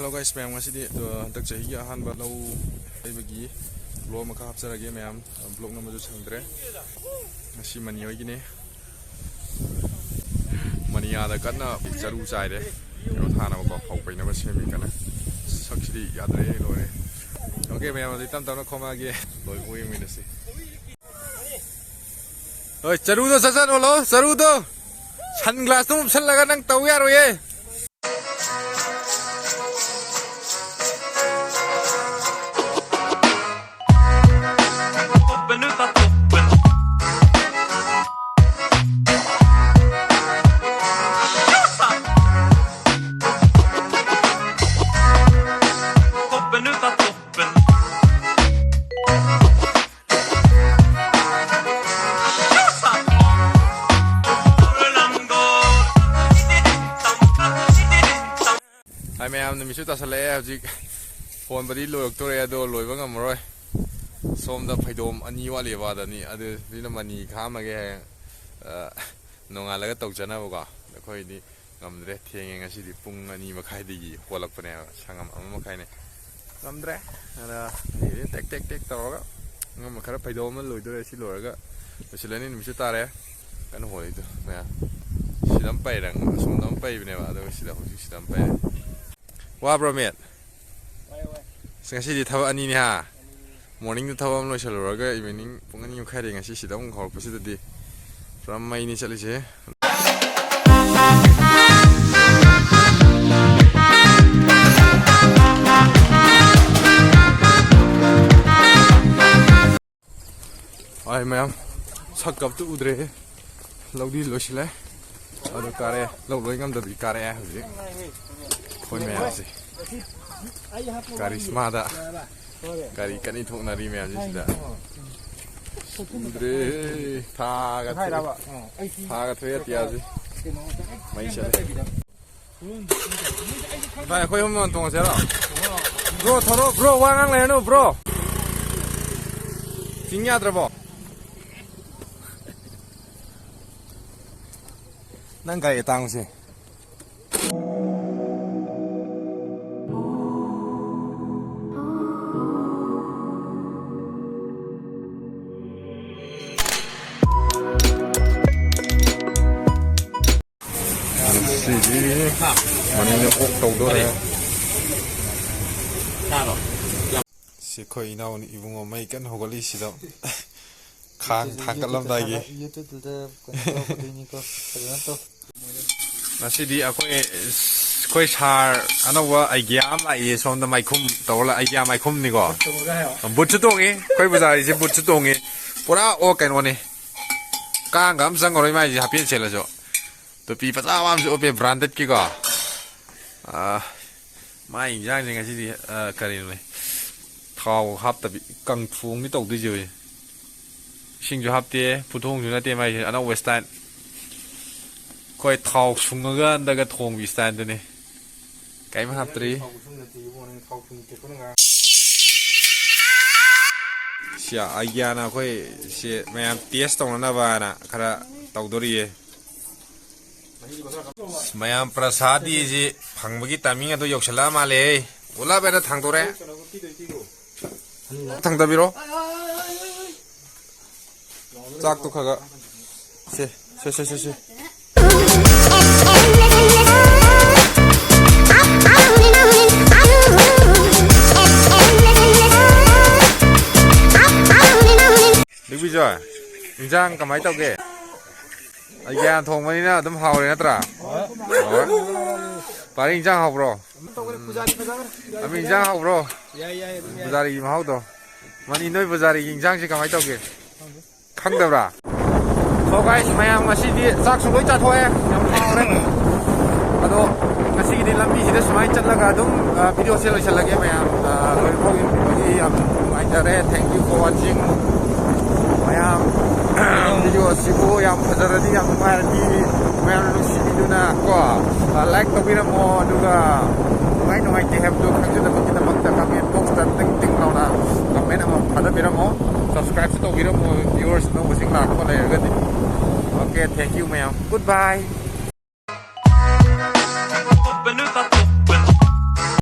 Hello guys, ma'am. Ngasidi handak chahi ahanba lau aibagi vlog maka hapcharage ma'am. Vlog na maju changdre. Ngasi mani hoigine. Mani ada kana charu chaire. Yo thana ko haupai na basemi kana. Saksidi yadre lore. Okay ma'am, adi tam tam khoma ge loi oi minasi. Oi charu do sasan holo, charu do. Sunglass tum sal laga nang tau yaro ye. Hai ma'am, nami sudah selesai. Jadi phone beri loyok tu raya do loy bang amroy. Som da phaidom ani wali wada ni adu dina mani khama ge nonga laga tau chana boga. Khoi ni ngamdre thieng ngasi di pung ani makhai di holak pane sangam ama makhai ne. Ngamdre ada ni tek tek tek taw ga ngam khara phaidom loy do si loraga. Silani nami sudah tare kan hoi itu. Ya. Sidam pai rang som dam pai bine wa do sidam sidam pai. Wah bro mate. Ngasi di tawa ani ni ha. Morning tu tawa mlo chaluraga evening pung ani khari ngasi sidam khor pusi di. From mai ni chali je. Ai ma'am. Sakap tu udre. Laudi lo chile. Ado kare lo lo ngam da bi kare ha ji. Khoi ma'am si. Karisma da. Kari kani thok nari ma'am ji sida. Udre tha ga thwe tia ji. Mai chale. Bai khoi hom non tong se ra. Bro thoro bro wa ngang le no bro. Jingya dra bo. Nang kai tang se. Mani no ok tau do re. Si khoi nau ni ibungo mai kan hogali si do. Khang thakalam dai gi. Nasidi akoi char anawa idea am ai som da mai khum tawla idea mai khum ni go. But chu tong e khoi bazar ji but chu tong e. Pura o kan woni. Kang gam sang roi mai ji hapien chela jo. To pi pa cha wam jo pe branded ki go. Mai jang ni ngasi di karin le. Thau hap ta bi kang thung ni tok du ji. Sing jo hap te puthong ju na te mai ana western. Koi thau sungaga daga thong bi stand ne. Kai ma hap tri. Sia ayana koi se mayam test tong na ba na khara tawdori e. Mayam prasadi ji phangbagi timing ado yoksala male. Ola bena thangdore. Thangdabiro. Chak to khaga. Se. Được bây giờ, Giang cầm máy tao kìa. Anh Giang thùng vào đi nào, tấm hào này nè bà đi Giang học rồi. Mình Giang học rồi. Bây gì mà học rồi. Mà đi nơi bây gì Giang chỉ cầm máy tao kìa. Khăng đâu ra. So guys, may ang masidi sak suloy chat ho yang hao re. Ado masidi lambi sida sumai chat laga dum video sel lagi may ang thank you for watching. Mayam video sibu yang pasaradi yang mardi mayam lu video na ko like to bira mo duga may no may have to kanju na kita magta comment box dan ting na comment am pada bira mo subscribe to video mo viewers no wasing la ko la. Okay, thank you, ma'am. Goodbye.